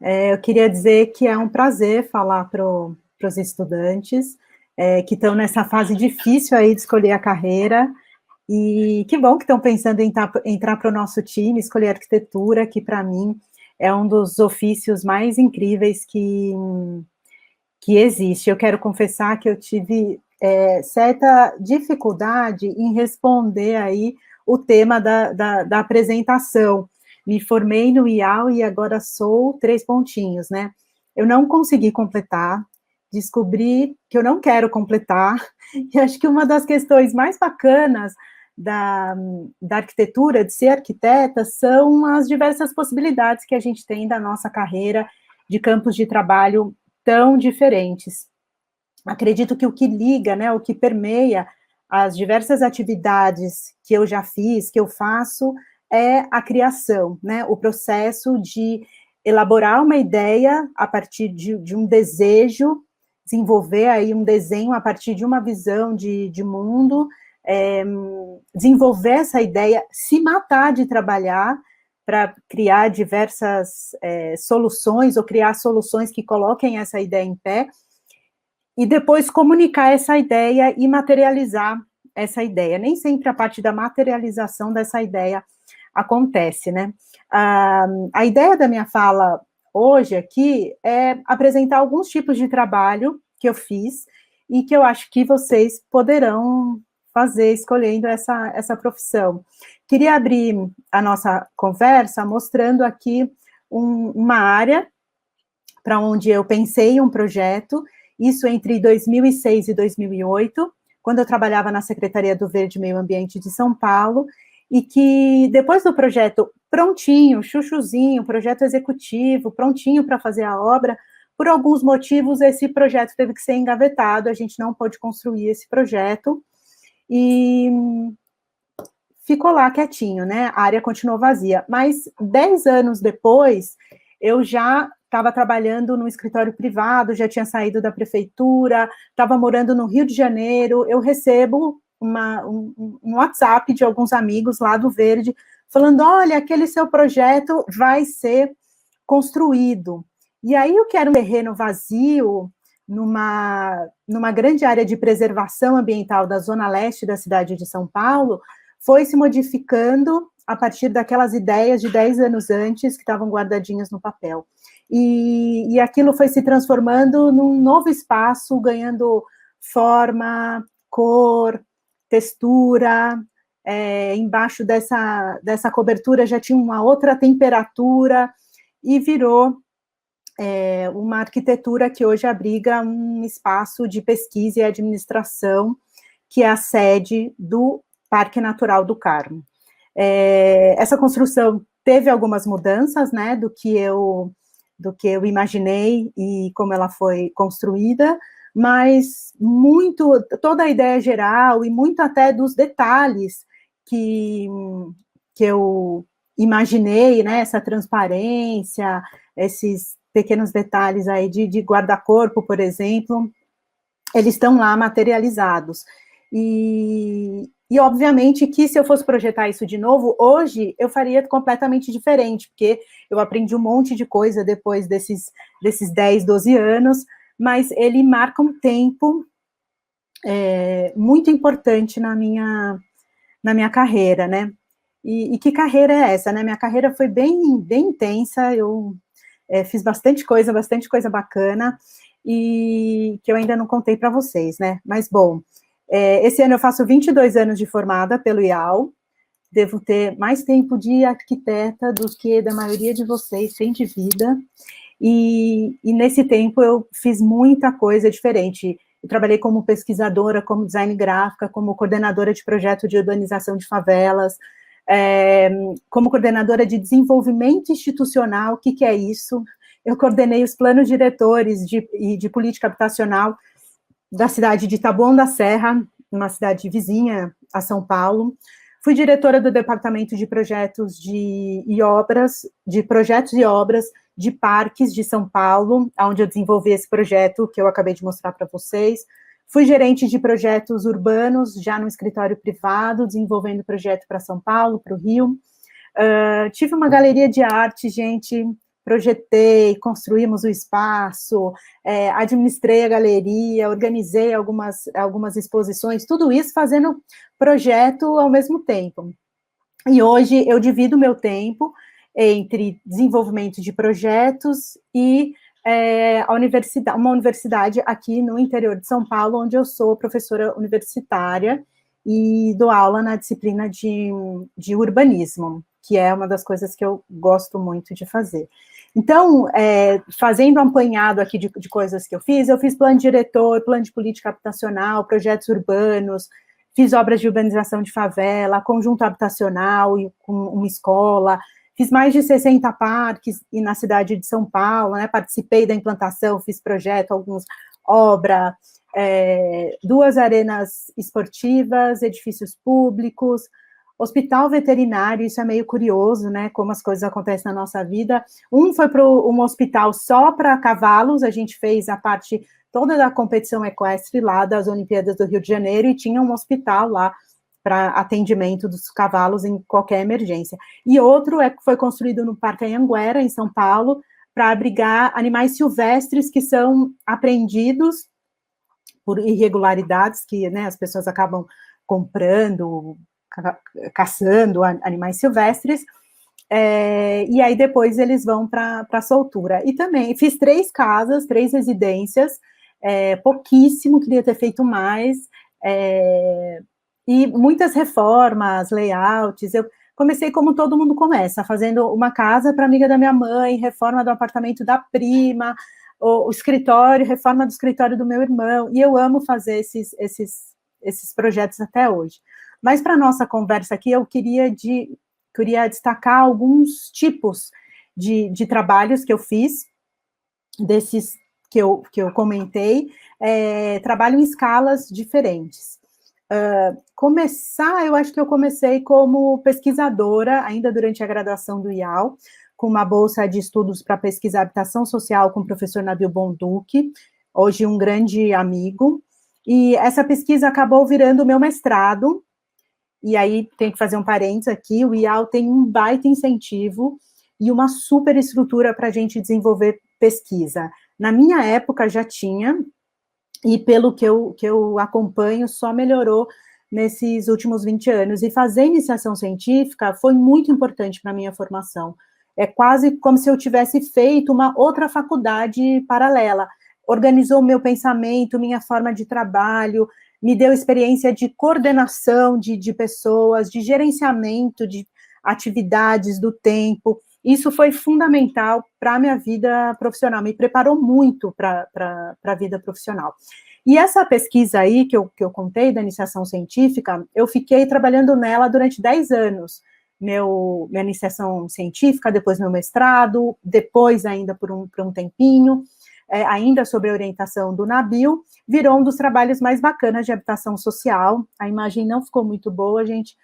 Eu queria dizer que é um prazer falar para os estudantes que estão nessa fase difícil aí de escolher a carreira, e que bom que estão pensando em entrar para o nosso time, escolher arquitetura, que para mim é um dos ofícios mais incríveis que existe. Eu quero confessar que eu tive certa dificuldade em responder aí o tema da apresentação. Me formei no IAL e agora sou 3 pontinhos, né? Eu não consegui completar, descobri que eu não quero completar, e acho que uma das questões mais bacanas da arquitetura, de ser arquiteta, são as diversas possibilidades que a gente tem da nossa carreira, de campos de trabalho tão diferentes. Acredito que o que liga, né, o que permeia as diversas atividades que eu já fiz, que eu faço, é a criação, né, o processo de elaborar uma ideia a partir de um desejo, desenvolver aí um desenho a partir de uma visão de mundo, desenvolver essa ideia, se matar de trabalhar para criar diversas soluções, ou criar soluções que coloquem essa ideia em pé, e depois comunicar essa ideia e materializar essa ideia. Nem sempre a parte da materialização dessa ideia acontece, né? A ideia da minha fala hoje aqui é apresentar alguns tipos de trabalho que eu fiz e que eu acho que vocês poderão fazer escolhendo essa profissão. Queria abrir a nossa conversa mostrando aqui uma área para onde eu pensei em um projeto, isso entre 2006 e 2008, quando eu trabalhava na Secretaria do Verde e Meio Ambiente de São Paulo, e que depois do projeto prontinho, chuchuzinho, projeto executivo, prontinho para fazer a obra, por alguns motivos esse projeto teve que ser engavetado, a gente não pôde construir esse projeto, e ficou lá quietinho, né? A área continuou vazia. Mas 10 anos depois, eu já estava trabalhando no escritório privado, já tinha saído da prefeitura, estava morando no Rio de Janeiro, eu recebo um WhatsApp de alguns amigos lá do Verde, falando, olha, aquele seu projeto vai ser construído. E aí eu quero um terreno vazio, numa grande área de preservação ambiental da zona leste da cidade de São Paulo, foi se modificando a partir daquelas ideias de 10 anos antes, que estavam guardadinhas no papel. E aquilo foi se transformando num novo espaço, ganhando forma, cor, textura, embaixo dessa cobertura já tinha uma outra temperatura, e virou uma arquitetura que hoje abriga um espaço de pesquisa e administração, que é a sede do Parque Natural do Carmo. Essa construção teve algumas mudanças, né, do que eu imaginei e como ela foi construída, mas toda a ideia geral e muito até dos detalhes que eu imaginei, né, essa transparência, esses pequenos detalhes aí de guarda-corpo, por exemplo, eles estão lá materializados. E obviamente que se eu fosse projetar isso de novo, hoje eu faria completamente diferente, porque eu aprendi um monte de coisa depois desses 10, 12 anos, mas ele marca um tempo muito importante na minha carreira, né? E que carreira é essa, né? Minha carreira foi bem, bem intensa, eu fiz bastante coisa bacana, e que eu ainda não contei para vocês, né? Mas, bom, esse ano eu faço 22 anos de formada pelo IAL, devo ter mais tempo de arquiteta do que da maioria de vocês tem de vida, e nesse tempo eu fiz muita coisa diferente. Eu trabalhei como pesquisadora, como design gráfica, como coordenadora de projeto de urbanização de favelas, como coordenadora de desenvolvimento institucional. O que é isso? Eu coordenei os planos diretores de política habitacional da cidade de Taboão da Serra, uma cidade vizinha a São Paulo. Fui diretora do departamento de projetos e obras de parques de São Paulo, onde eu desenvolvi esse projeto que eu acabei de mostrar para vocês. Fui gerente de projetos urbanos, já no escritório privado, desenvolvendo projeto para São Paulo, para o Rio. Tive uma galeria de arte, gente, projetei, construímos o espaço, administrei a galeria, organizei algumas exposições, tudo isso fazendo projeto ao mesmo tempo. E hoje eu divido meu tempo entre desenvolvimento de projetos e uma universidade aqui no interior de São Paulo, onde eu sou professora universitária e dou aula na disciplina de urbanismo, que é uma das coisas que eu gosto muito de fazer. Então, fazendo um apanhado aqui de coisas que eu fiz plano diretor, plano de política habitacional, projetos urbanos, fiz obras de urbanização de favela, conjunto habitacional com uma escola, fiz mais de 60 parques e na cidade de São Paulo, né, participei da implantação, fiz projeto, obra, 2 arenas esportivas, edifícios públicos, hospital veterinário, isso é meio curioso, né, como as coisas acontecem na nossa vida. Foi para um hospital só para cavalos, a gente fez a parte toda da competição equestre lá das Olimpíadas do Rio de Janeiro, e tinha um hospital lá para atendimento dos cavalos em qualquer emergência. E outro foi construído no Parque Anhanguera, em São Paulo, para abrigar animais silvestres que são apreendidos por irregularidades, que, né, as pessoas acabam comprando, caçando animais silvestres, e aí depois eles vão para a soltura. E também fiz 3 casas, 3 residências, pouquíssimo, queria ter feito mais, e muitas reformas, layouts. Eu comecei como todo mundo começa, fazendo uma casa para amiga da minha mãe, reforma do apartamento da prima, o escritório, reforma do escritório do meu irmão, e eu amo fazer esses projetos até hoje. Mas para a nossa conversa aqui, eu queria destacar alguns tipos de trabalhos que eu fiz, desses que eu comentei, trabalho em escalas diferentes. Eu acho que eu comecei como pesquisadora, ainda durante a graduação do IAL, com uma bolsa de estudos para pesquisa habitação social com o professor Nabil Bonduque, hoje um grande amigo, e essa pesquisa acabou virando o meu mestrado. E aí tem que fazer um parênteses aqui, o IAL tem um baita incentivo e uma super estrutura para a gente desenvolver pesquisa. Na minha época já tinha, e pelo que eu acompanho, só melhorou nesses últimos 20 anos. E fazer iniciação científica foi muito importante para a minha formação. É quase como se eu tivesse feito uma outra faculdade paralela. Organizou meu pensamento, minha forma de trabalho, me deu experiência de coordenação de pessoas, de gerenciamento de atividades do tempo. Isso foi fundamental para a minha vida profissional, me preparou muito para a vida profissional. E essa pesquisa aí, que eu contei, da iniciação científica, eu fiquei trabalhando nela durante 10 anos. Minha iniciação científica, depois meu mestrado, depois ainda por um tempinho, ainda sob a orientação do Nabil, virou um dos trabalhos mais bacanas de habitação social. A imagem não ficou muito boa, gente,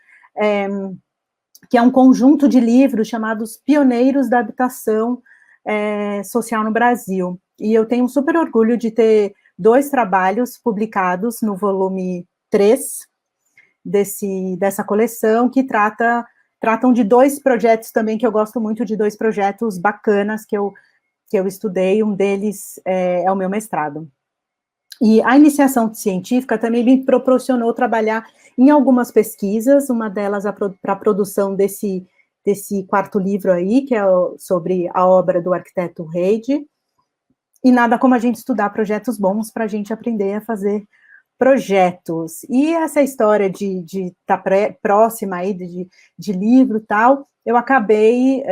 que é um conjunto de livros chamados Pioneiros da Habitação Social no Brasil. E eu tenho um super orgulho de ter 2 trabalhos publicados no volume 3 dessa coleção, que tratam de 2 projetos também, que eu gosto muito, de 2 projetos bacanas que eu estudei, um deles é o meu mestrado. E a iniciação científica também me proporcionou trabalhar em algumas pesquisas, uma delas para a produção desse 4º livro aí, que é sobre a obra do arquiteto Reide, e nada como a gente estudar projetos bons para a gente aprender a fazer projetos. E essa história de estar próxima aí de livro e tal, eu acabei,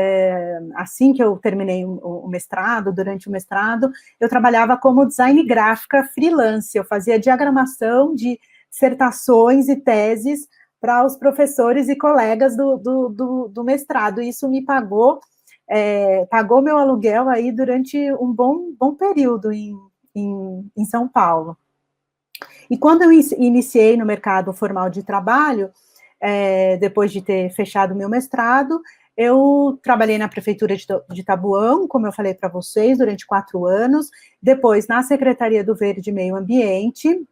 assim que eu terminei o mestrado, durante o mestrado, eu trabalhava como design gráfica freelance, eu fazia diagramação de dissertações e teses para os professores e colegas do mestrado, e isso me pagou meu aluguel aí durante um bom período em São Paulo. E quando eu iniciei no mercado formal de trabalho, depois de ter fechado o meu mestrado, eu trabalhei na prefeitura de Taboão, como eu falei para vocês, durante 4 anos, depois na Secretaria do Verde e Meio Ambiente,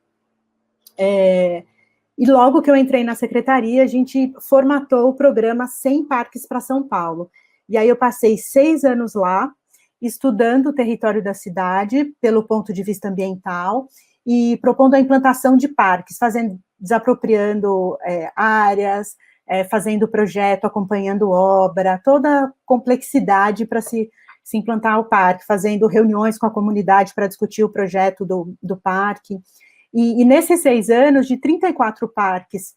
e logo que eu entrei na secretaria, a gente formatou o programa 100 Parques para São Paulo. E aí eu passei 6 anos lá, estudando o território da cidade pelo ponto de vista ambiental e propondo a implantação de parques, desapropriando áreas, fazendo projeto, acompanhando obra, toda a complexidade para se implantar o parque, fazendo reuniões com a comunidade para discutir o projeto do parque. E nesses 6 anos, de 34 parques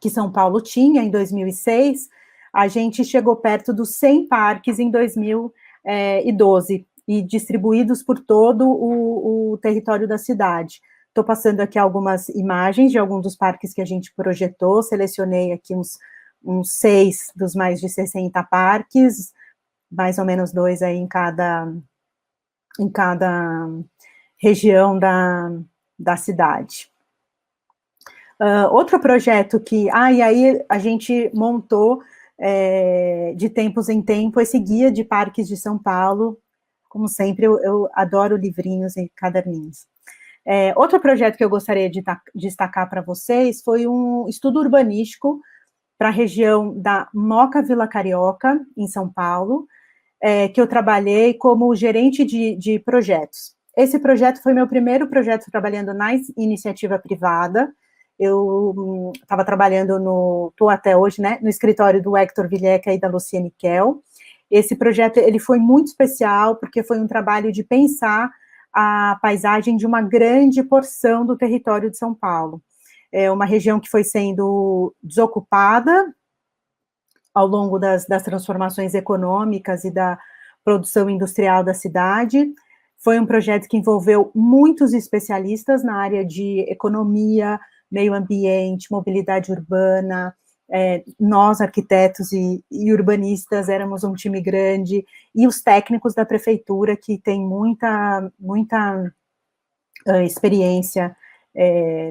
que São Paulo tinha em 2006, a gente chegou perto dos 100 parques em 2012, e distribuídos por todo o território da cidade. Estou passando aqui algumas imagens de alguns dos parques que a gente projetou, selecionei aqui uns 6 dos mais de 60 parques, mais ou menos 2 aí em cada região da cidade. Outro projeto e aí a gente montou, de tempos em tempo, esse guia de parques de São Paulo. Como sempre, eu adoro livrinhos e caderninhos. Outro projeto que eu gostaria de destacar para vocês foi um estudo urbanístico para a região da Moca Vila Carioca, em São Paulo, que eu trabalhei como gerente de projetos. Esse projeto foi meu primeiro projeto trabalhando na iniciativa privada. Eu estava trabalhando estou até hoje, né, no escritório do Hector Villeca e da Luciane Kell. Esse projeto, ele foi muito especial, porque foi um trabalho de pensar a paisagem de uma grande porção do território de São Paulo. É uma região que foi sendo desocupada ao longo das transformações econômicas e da produção industrial da cidade. Foi um projeto que envolveu muitos especialistas na área de economia, meio ambiente, mobilidade urbana. Nós, arquitetos e urbanistas, éramos um time grande, e os técnicos da prefeitura, que tem muita experiência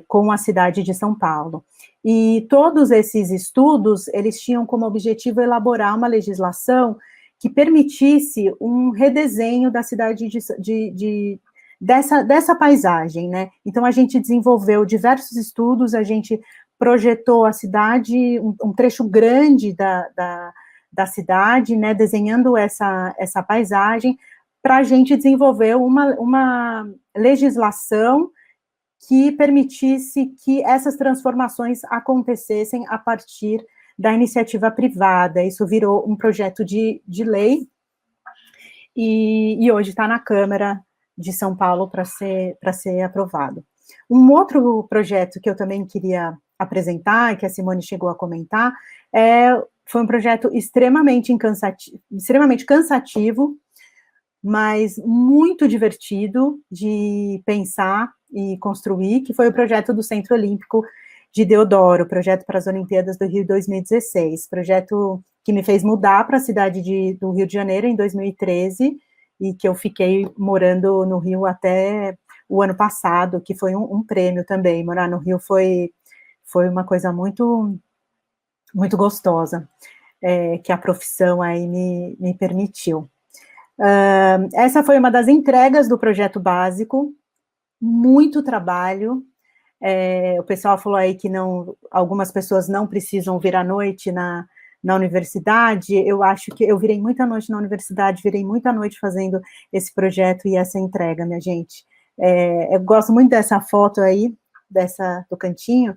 com a cidade de São Paulo. E todos esses estudos, eles tinham como objetivo elaborar uma legislação que permitisse um redesenho da cidade dessa paisagem, né? Então, a gente desenvolveu diversos estudos, a gente projetou a cidade, um trecho grande da cidade, né, desenhando essa paisagem, para a gente desenvolver uma legislação que permitisse que essas transformações acontecessem a partir da iniciativa privada. Isso virou um projeto de lei, e hoje está na Câmara de São Paulo para ser aprovado. Um outro projeto que eu também queria apresentar, que a Simone chegou a comentar, foi um projeto extremamente cansativo, mas muito divertido de pensar e construir, que foi o projeto do Centro Olímpico de Deodoro, projeto para as Olimpíadas do Rio 2016, projeto que me fez mudar para a cidade do Rio de Janeiro em 2013, e que eu fiquei morando no Rio até o ano passado, que foi um prêmio também. Morar no Rio foi uma coisa muito, muito gostosa, que a profissão aí me permitiu. Essa foi uma das entregas do projeto básico, muito trabalho. O pessoal falou aí que algumas pessoas não precisam vir à noite na universidade. Eu acho que eu virei muita noite na universidade, virei muita noite fazendo esse projeto e essa entrega, minha gente. Eu gosto muito dessa foto aí, do cantinho.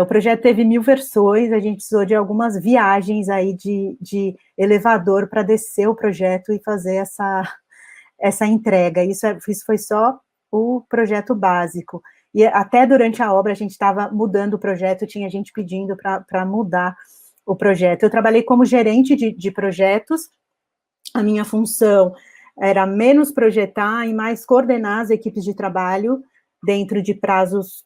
O projeto teve 1000 versões, a gente precisou de algumas viagens aí de elevador para descer o projeto e fazer essa entrega. Isso foi só o projeto básico. E até durante a obra a gente estava mudando o projeto, tinha gente pedindo para mudar o projeto. Eu trabalhei como gerente de projetos, a minha função era menos projetar e mais coordenar as equipes de trabalho dentro de prazos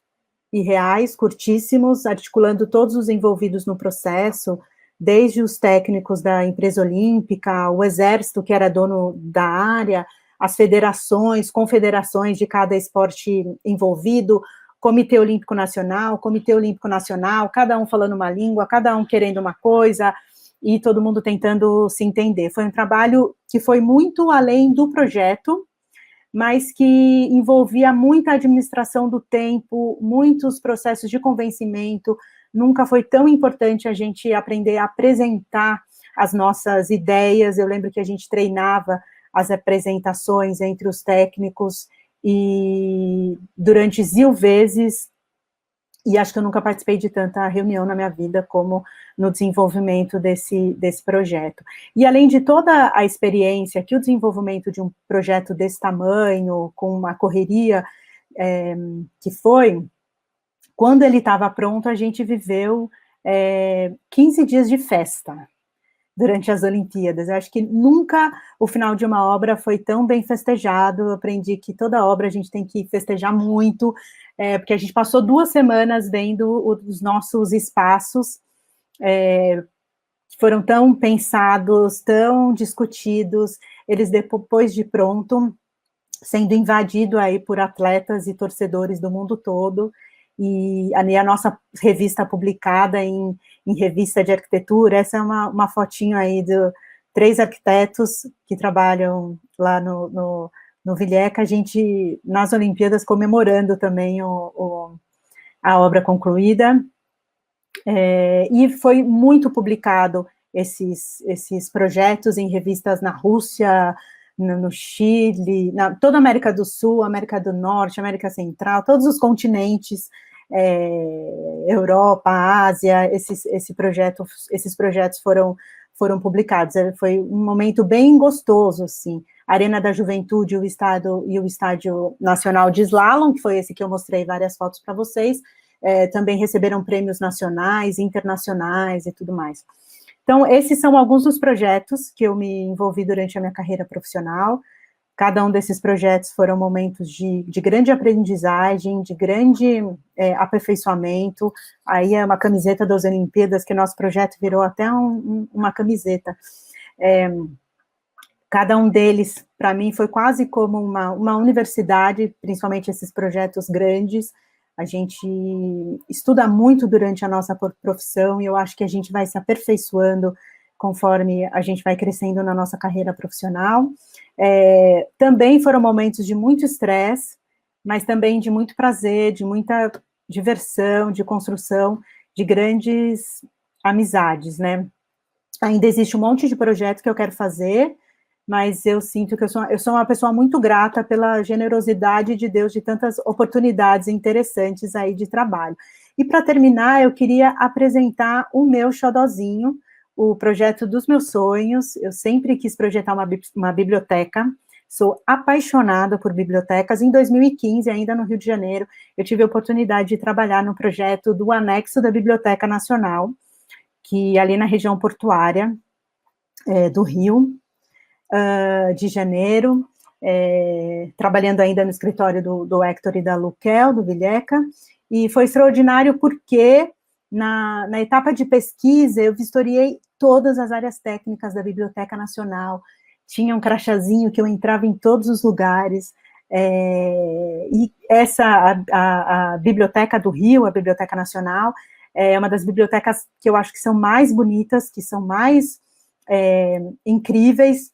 irreais, curtíssimos, articulando todos os envolvidos no processo, desde os técnicos da empresa olímpica, o exército, que era dono da área, as federações, confederações de cada esporte envolvido, Comitê Olímpico Nacional, cada um falando uma língua, cada um querendo uma coisa, e todo mundo tentando se entender. Foi um trabalho que foi muito além do projeto, mas que envolvia muita administração do tempo, muitos processos de convencimento. Nunca foi tão importante a gente aprender a apresentar as nossas ideias. Eu lembro que a gente treinava as apresentações entre os técnicos, e durante 1000 vezes, e acho que eu nunca participei de tanta reunião na minha vida como no desenvolvimento desse projeto. E além de toda a experiência que o desenvolvimento de um projeto desse tamanho, com uma correria que foi, quando ele estava pronto, a gente viveu 15 dias de festa durante as Olimpíadas. Eu acho que nunca o final de uma obra foi tão bem festejado. Eu aprendi que toda obra a gente tem que festejar muito, porque a gente passou 2 semanas vendo os nossos espaços, que foram tão pensados, tão discutidos, eles depois de pronto, sendo invadido aí por atletas e torcedores do mundo todo, e a nossa revista publicada em revista de arquitetura, essa é uma fotinho aí de 3 arquitetos que trabalham lá no Villeca, a gente, nas Olimpíadas, comemorando também a obra concluída, e foi muito publicado esses projetos em revistas na Rússia, no Chile, toda a América do Sul, América do Norte, América Central, todos os continentes, Europa, Ásia, esses projetos foram publicados. Foi um momento bem gostoso, assim. A Arena da Juventude, o Estádio Nacional de Slalom, que foi esse que eu mostrei várias fotos para vocês, também receberam prêmios nacionais, internacionais e tudo mais. Então, esses são alguns dos projetos que eu me envolvi durante a minha carreira profissional. Cada um desses projetos foram momentos de grande aprendizagem, de grande aperfeiçoamento. Aí é uma camiseta das Olimpíadas, que nosso projeto virou até uma camiseta. Cada um deles, para mim, foi quase como uma universidade, principalmente esses projetos grandes. A gente estuda muito durante a nossa profissão, e eu acho que a gente vai se aperfeiçoando conforme a gente vai crescendo na nossa carreira profissional. Também foram momentos de muito estresse, mas também de muito prazer, de muita diversão, de construção de grandes amizades, né? Ainda existe um monte de projeto que eu quero fazer, mas eu sinto que eu sou uma pessoa muito grata pela generosidade de Deus, de tantas oportunidades interessantes aí de trabalho. E para terminar, eu queria apresentar o meu xodozinho, o projeto dos meus sonhos. Eu sempre quis projetar uma biblioteca, sou apaixonada por bibliotecas. Em 2015, ainda no Rio de Janeiro, eu tive a oportunidade de trabalhar no projeto do anexo da Biblioteca Nacional, que ali na região portuária do Rio de Janeiro, trabalhando ainda no escritório do Hector e da Luquel, do Villeca, e foi extraordinário porque na etapa de pesquisa eu vistoriei todas as áreas técnicas da Biblioteca Nacional, tinha um crachazinho que eu entrava em todos os lugares, e a Biblioteca do Rio, a Biblioteca Nacional, é uma das bibliotecas que eu acho que são mais bonitas, que são mais incríveis,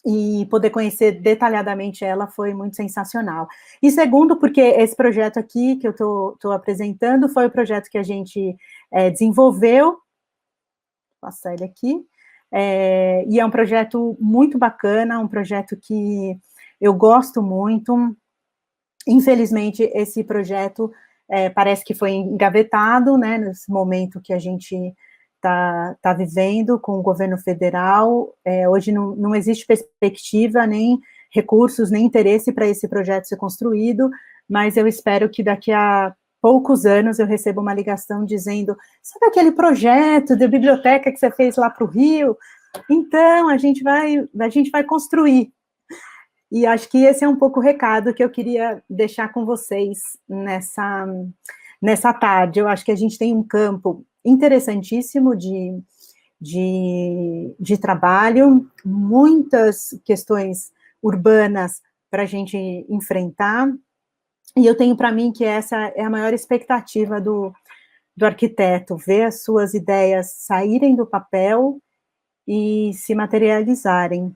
e poder conhecer detalhadamente ela foi muito sensacional. E segundo, porque esse projeto aqui que eu estou apresentando foi o projeto que a gente desenvolveu, vou passar ele aqui, e é um projeto muito bacana, um projeto que eu gosto muito. Infelizmente, esse projeto parece que foi engavetado, né, nesse momento que a gente está vivendo com o governo federal. Hoje não existe perspectiva, nem recursos, nem interesse para esse projeto ser construído, mas eu espero que daqui a poucos anos eu receba uma ligação dizendo, sabe aquele projeto de biblioteca que você fez lá para o Rio? Então, a gente vai construir. E acho que esse é um pouco o recado que eu queria deixar com vocês nessa tarde. Eu acho que a gente tem um campo interessantíssimo de trabalho, muitas questões urbanas para a gente enfrentar, e eu tenho para mim que essa é a maior expectativa do arquiteto, ver as suas ideias saírem do papel e se materializarem.